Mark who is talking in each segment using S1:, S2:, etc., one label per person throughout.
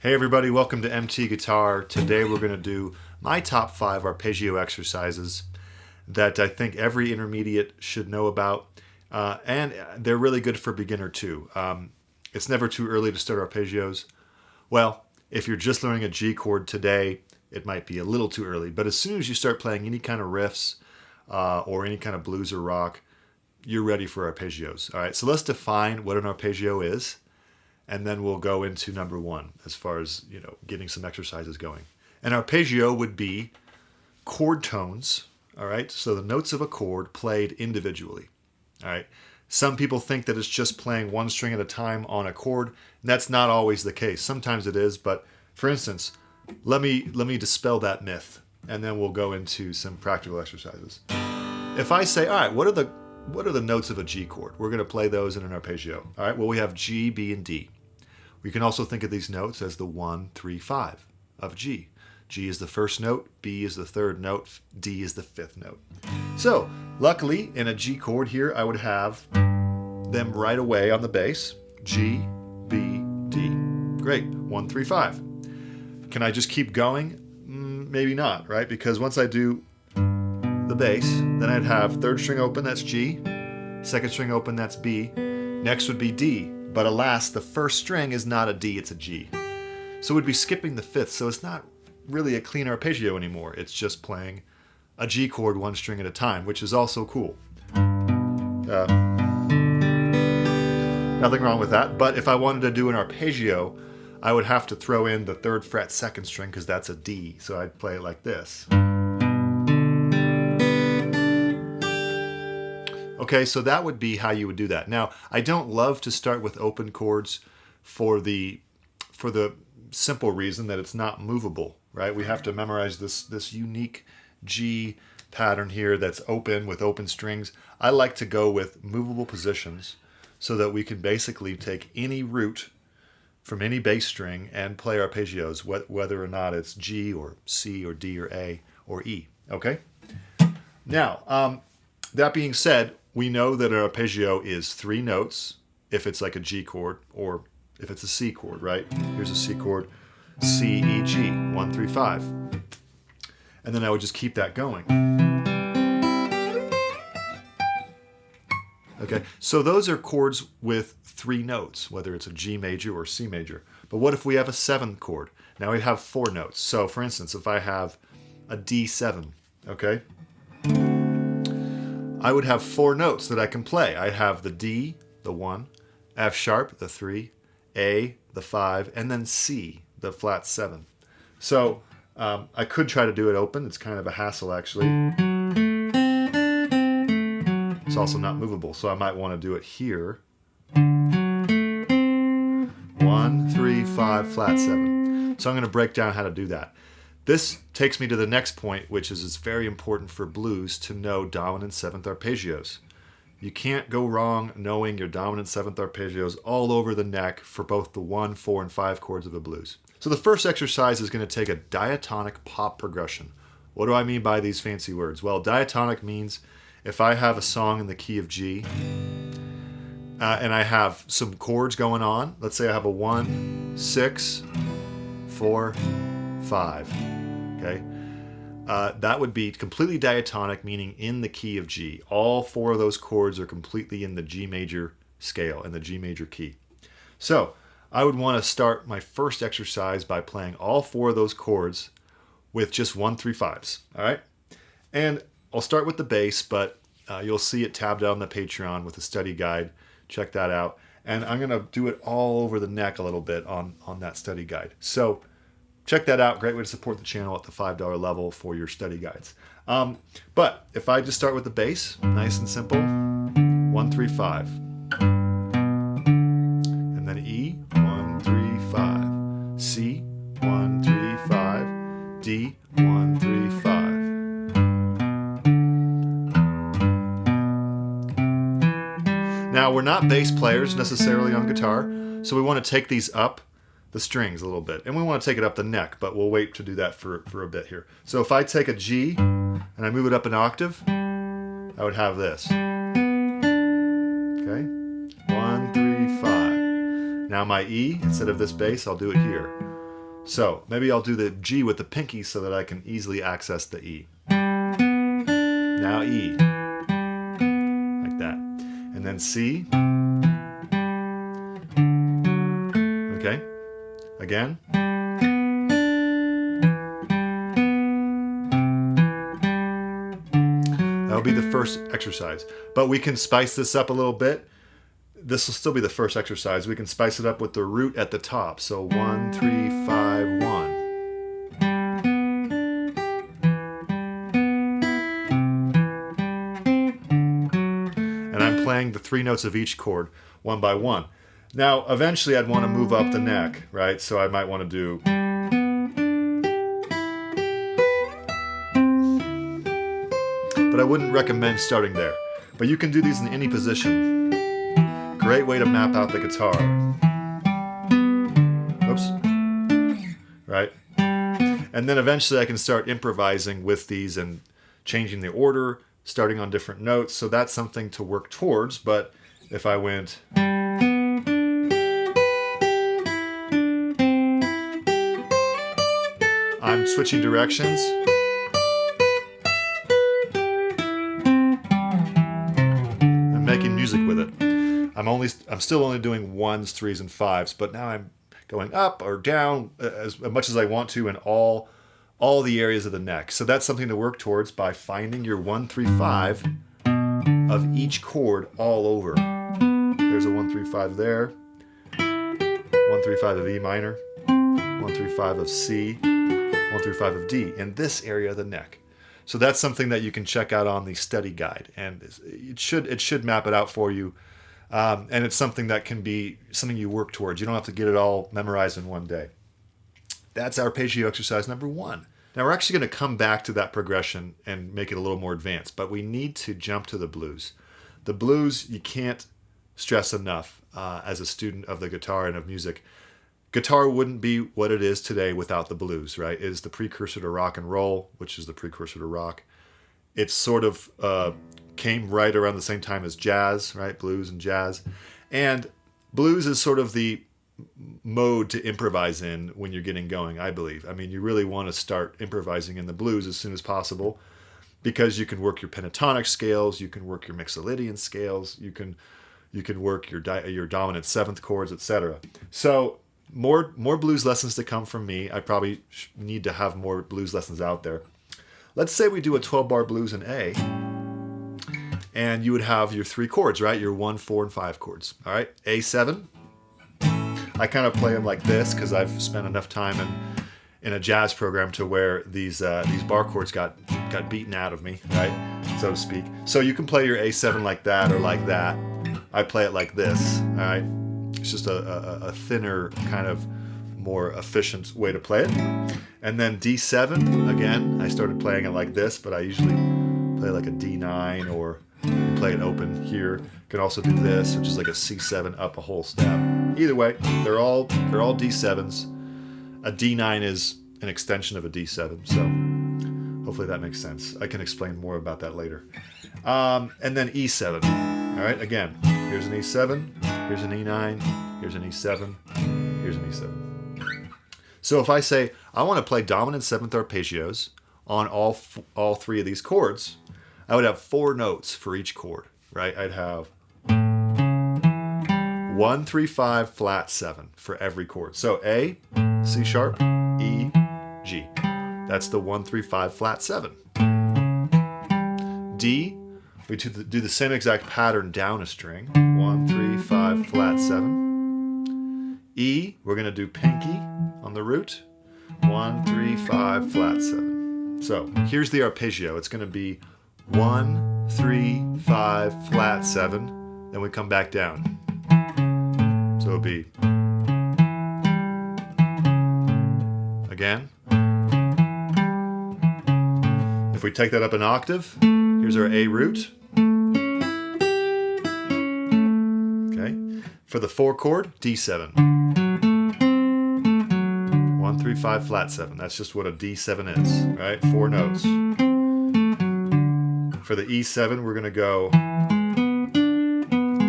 S1: Hey everybody, welcome to MT Guitar. Today we're going to do my top 5 arpeggio exercises that I think every intermediate should know about, and they're really good for beginner too. It's never too early to start arpeggios. Well, if you're just learning a G chord today, it might be a little too early, but as soon as you start playing any kind of riffs or any kind of blues or rock, you're ready for arpeggios. All right, so let's define what an arpeggio is. And then we'll go into number 1 as far as, getting some exercises going. An arpeggio would be chord tones, all right? So the notes of a chord played individually, all right? Some people think that it's just playing one string at a time on a chord, and that's not always the case. Sometimes it is, but for instance, let me dispel that myth, and then we'll go into some practical exercises. If I say, all right, what are the notes of a G chord? We're going to play those in an arpeggio. All right, well, we have G, B, and D. We can also think of these notes as the 1, 3, 5 of G. G is the first note, B is the third note, D is the fifth note. So, luckily, in a G chord here, I would have them right away on the bass. G, B, D. Great, 1, 3, 5. Can I just keep going? Maybe not, right? Because once I do the bass, then I'd have third string open, that's G. Second string open, that's B. Next would be D. But alas, the first string is not a D, it's a G. So we'd be skipping the fifth, so it's not really a clean arpeggio anymore. It's just playing a G chord one string at a time, which is also cool. Nothing wrong with that, but if I wanted to do an arpeggio, I would have to throw in the 3rd fret second string because that's a D, so I'd play it like this. Okay, so that would be how you would do that. Now, I don't love to start with open chords for the simple reason that it's not movable, right? We have to memorize this unique G pattern here that's open with open strings. I like to go with movable positions so that we can basically take any root from any bass string and play arpeggios, whether or not it's G or C or D or A or E, okay? Now, that being said, we know that an arpeggio is 3 notes if it's like a G chord or if it's a C chord, right? Here's a C chord, C, E, G, 1, 3, 5. And then I would just keep that going. Okay, so those are chords with 3 notes, whether it's a G major or C major. But what if we have a 7th chord? Now we have 4 notes. So for instance, if I have a D7, okay? I would have 4 notes that I can play. I have the D, the 1, F sharp, the 3, A, the 5, and then C, the flat 7. So I could try to do it open. It's kind of a hassle, actually. It's also not movable, so I might want to do it here. 1, 3, 5, flat 7. So I'm going to break down how to do that. This takes me to the next point, which is it's very important for blues to know dominant 7th arpeggios. You can't go wrong knowing your dominant 7th arpeggios all over the neck for both the 1, 4, and 5 chords of the blues. So the first exercise is going to take a diatonic pop progression. What do I mean by these fancy words? Well, diatonic means if I have a song in the key of G and I have some chords going on, let's say I have a 1, 6, 4, 5, okay? That would be completely diatonic, meaning in the key of G. All 4 of those chords are completely in the G major scale, in the G major key. So I would want to start my first exercise by playing all 4 of those chords with just 1, 3, 5s, all right? And I'll start with the bass, but you'll see it tabbed out on the Patreon with a study guide. Check that out. And I'm going to do it all over the neck a little bit on that study guide. So check that out. Great way to support the channel at the $5 level for your study guides. But if I just start with the bass, nice and simple, 1, 3, 5. And then E, 1, 3, 5. C, 1, 3, 5. D, 1, 3, 5. Now, we're not bass players necessarily on guitar, so we want to take these up the strings a little bit. And we want to take it up the neck, but we'll wait to do that for a bit here. So if I take a G and I move it up an octave, I would have this. Okay? 1, 3, 5. Now my E, instead of this bass, I'll do it here. So maybe I'll do the G with the pinky so that I can easily access the E. Now E, like that. And then C. Okay, again. That'll be the first exercise. But we can spice this up a little bit. This will still be the first exercise. We can spice it up with the root at the top. So 1, 3, 5, 1. And I'm playing the 3 notes of each chord one by one. Now, eventually I'd want to move up the neck, right? So I might want to do... But I wouldn't recommend starting there. But you can do these in any position. Great way to map out the guitar. Oops. Right? And then eventually I can start improvising with these and changing the order, starting on different notes. So that's something to work towards. But if I went... I'm switching directions. I'm making music with it. I'm still only doing 1s, 3s, and 5s, but now I'm going up or down as much as I want to in all the areas of the neck. So that's something to work towards by finding your 1, 3, 5 of each chord all over. There's a 1, 3, 5 there. 1, 3, 5 of E minor. 1, 3, 5 of C. 1 through 5 of D in this area of the neck. So that's something that you can check out on the study guide, and it should map it out for you. And it's something that can be something you work towards. You don't have to get it all memorized in one day. That's arpeggio exercise number 1. Now we're actually going to come back to that progression and make it a little more advanced, but we need to jump to the blues. The blues, you can't stress enough as a student of the guitar and of music. Guitar wouldn't be what it is today without the blues, right? It is the precursor to rock and roll, which is the precursor to rock. It sort of came right around the same time as jazz, right? Blues and jazz. And blues is sort of the mode to improvise in when you're getting going, I believe. I mean, you really want to start improvising in the blues as soon as possible because you can work your pentatonic scales, you can work your mixolydian scales, you can work your dominant 7th chords, etc. So more blues lessons to come from me. I probably need to have more blues lessons out there. Let's say we do a 12-bar blues in A, and you would have your 3 chords, right? Your 1, 4, and 5 chords. All right, A7. I kind of play them like this because I've spent enough time in a jazz program to where these bar chords got beaten out of me, right, so to speak. So you can play your A7 like that or like that. I play it like this. All right. It's just a thinner, kind of more efficient way to play it. And then D7, again, I started playing it like this, but I usually play like a D9 or you can play it open here. You can also do this, which is like a C7 up a whole step. Either way, they're all D7s. A D9 is an extension of a D7, so hopefully that makes sense. I can explain more about that later. And then E7. All right, again, here's an E7. Here's an E9, here's an E7, here's an E7. So if I say, I want to play dominant 7th arpeggios on all 3 of these chords, I would have 4 notes for each chord, right? I'd have 1, 3, 5, flat 7 for every chord. So A, C sharp, E, G. That's the 1, 3, 5, flat 7. D, we do the same exact pattern down a string. 1, 3, 5, flat 7. E, we're going to do pinky on the root. 1, 3, 5, flat 7. So here's the arpeggio. It's going to be 1, 3, 5, flat 7. Then we come back down. So it'll be again. If we take that up an octave, here's our A root. For the 4 chord, D7. 1, 3, 5, flat 7. That's just what a D7 is, right? 4 notes. For the E7, we're going to go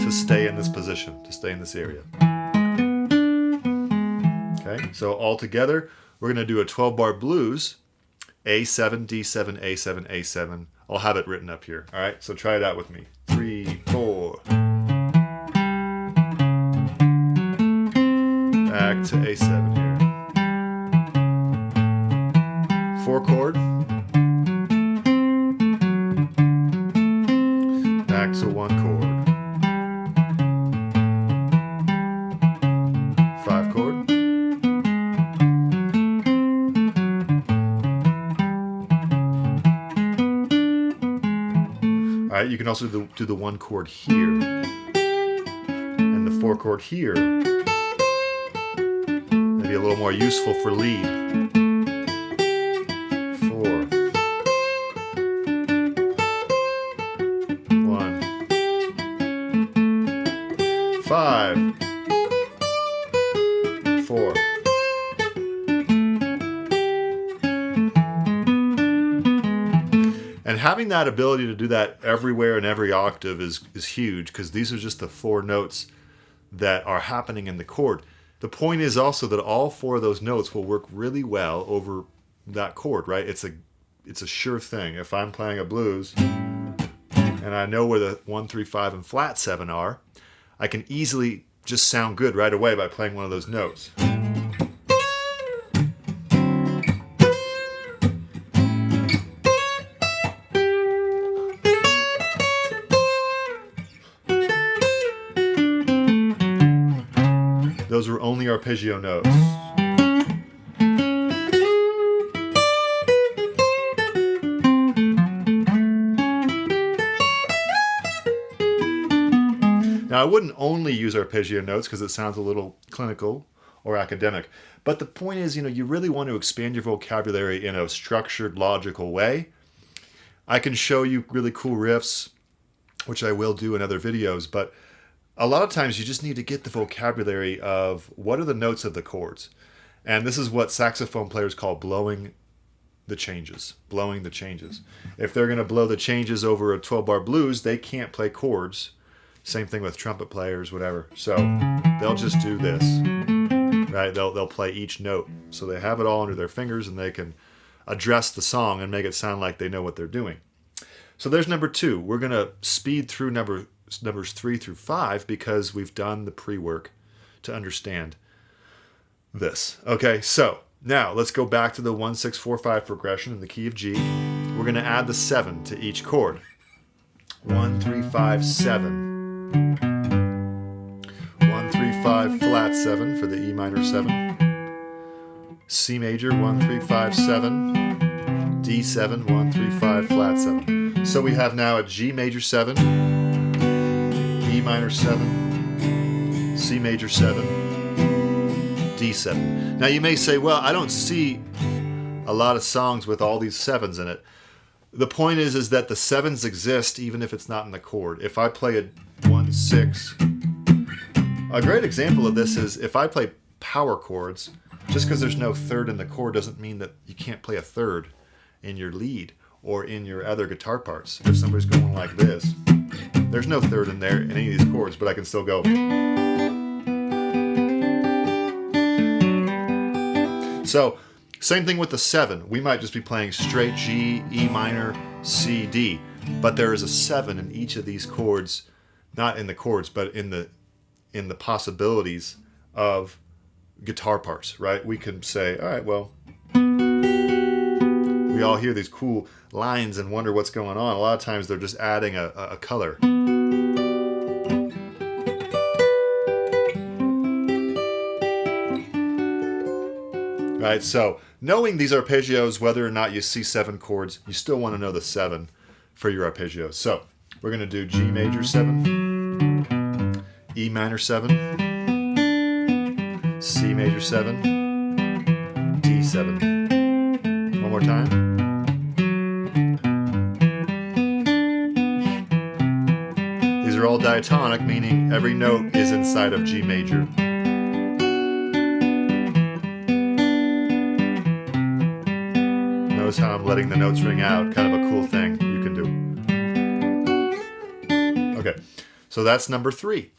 S1: to stay in this position, to stay in this area. Okay, so all together, we're going to do a 12-bar blues, A7, D7, A7, A7. I'll have it written up here. All right, so try it out with me. 3, 4. Back to A7 here. 4 chord. Back to 1 chord. 5 chord. All right, you can also do the 1 chord here. And the 4 chord here. Maybe a little more useful for lead. 4. 1. 5. 4. And having that ability to do that everywhere in every octave is huge, because these are just the 4 notes that are happening in the chord. The point is also that all 4 of those notes will work really well over that chord, right? It's a sure thing. If I'm playing a blues and I know where the 1, 3, 5, and flat 7 are, I can easily just sound good right away by playing one of those notes. Those were only arpeggio notes. Now, I wouldn't only use arpeggio notes because it sounds a little clinical or academic. But the point is, you really want to expand your vocabulary in a structured, logical way. I can show you really cool riffs, which I will do in other videos, but a lot of times you just need to get the vocabulary of what are the notes of the chords. And this is what saxophone players call blowing the changes. Blowing the changes. If they're going to blow the changes over a 12-bar blues, they can't play chords. Same thing with trumpet players, whatever. So they'll just do this, right? They'll play each note. So they have it all under their fingers and they can address the song and make it sound like they know what they're doing. So there's number 2. We're going to speed through numbers 3 through 5 because we've done the pre-work to understand this. Okay, so now let's go back to the 1, 6, 4, 5 progression in the key of G. We're going to add the 7 to each chord. 1, 3, 5, 7. 1, 3, 5, flat 7 for the E minor 7. C major, 1, 3, 5, 7. D7, 1, 3, 5, flat 7. So we have now a G major 7, E minor 7, C major 7, D7. Now you may say, well, I don't see a lot of songs with all these 7s in it. The point is that the 7s exist even if it's not in the chord. If I play a 1, 6, a great example of this is if I play power chords, just because there's no 3rd in the chord doesn't mean that you can't play a 3rd in your lead or in your other guitar parts. If somebody's going like this, there's no 3rd in there in any of these chords, but I can still go. So, same thing with the 7. We might just be playing straight G, E minor, C, D, but there is a 7 in each of these chords, not in the chords, but in the possibilities of guitar parts, right? We can say, all right, well, we all hear these cool lines and wonder what's going on. A lot of times they're just adding a color. Right, so knowing these arpeggios, whether or not you see 7 chords, you still want to know the 7 for your arpeggios. So we're going to do G major 7, E minor 7, C major 7, D7. One more time. These are all diatonic, meaning every note is inside of G major. Notice how I'm letting the notes ring out, kind of a cool thing you can do. Okay, so that's number 3.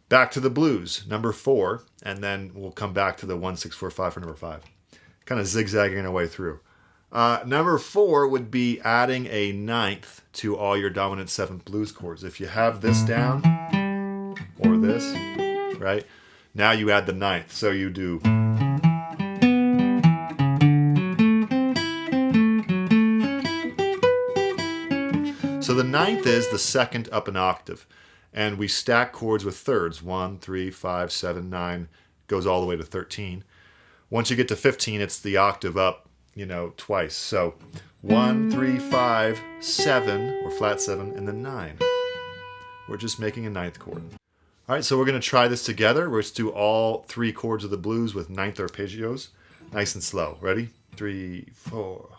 S1: Back to the blues, number 4, and then we'll come back to the 1, 6, 4, 5 for number 5. kind of zigzagging our way through. Number 4 would be adding a ninth to all your dominant 7th blues chords. If you have this down, or this, right? Now you add the ninth. So you do. So the ninth is the second up an octave. And we stack chords with thirds. 1, 3, 5, 7, 9, goes all the way to 13. Once you get to 15, it's the octave up, twice. So 1, 3, 5, 7, or flat 7, and then 9. We're just making a ninth chord. All right, so we're going to try this together. Let's do all 3 chords of the blues with ninth arpeggios. Nice and slow. Ready? 3, 4.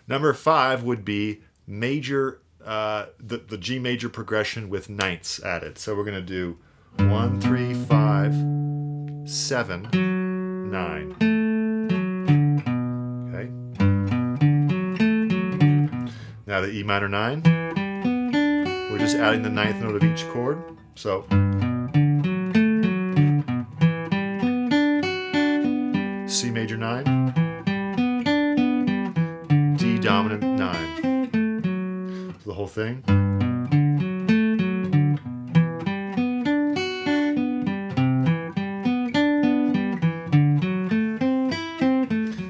S1: Number 5 would be major, the G major progression with ninths added. So we're going to do 1, 3, 5, 7, 9. Okay. Now the E minor 9. We're just adding the ninth note of each chord. So C major 9. Dominant 9. So the whole thing.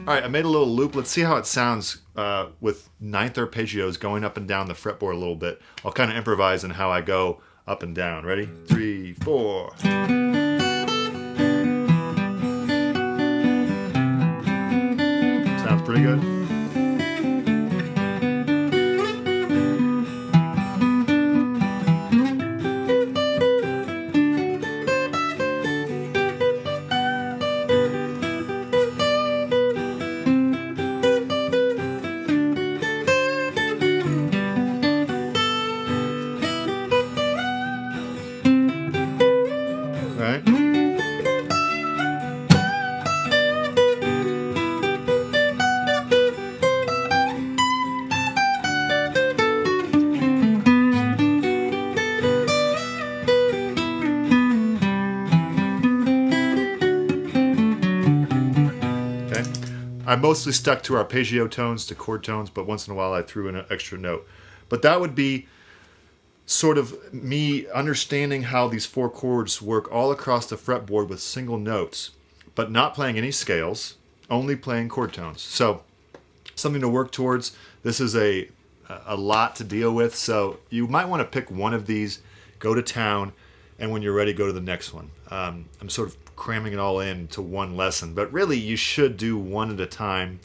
S1: All right, I made a little loop. Let's see how it sounds with ninth arpeggios going up and down the fretboard a little bit. I'll kind of improvise in how I go up and down. Ready? 3, 4. Sounds pretty good. Right? Okay. I mostly stuck to arpeggio tones, to chord tones, but once in a while I threw in an extra note. But that would be sort of me understanding how these 4 chords work all across the fretboard with single notes, but not playing any scales, only playing chord tones. So something to work towards. This is a lot to deal with, so you might want to pick one of these, go to town, and when you're ready, go to the next one. I'm sort of cramming it all into one lesson, but really you should do one at a time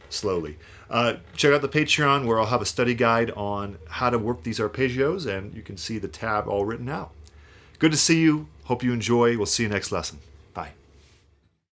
S1: slowly. Check out the Patreon where I'll have a study guide on how to work these arpeggios, and you can see the tab all written out. Good to see you. Hope you enjoy. We'll see you next lesson.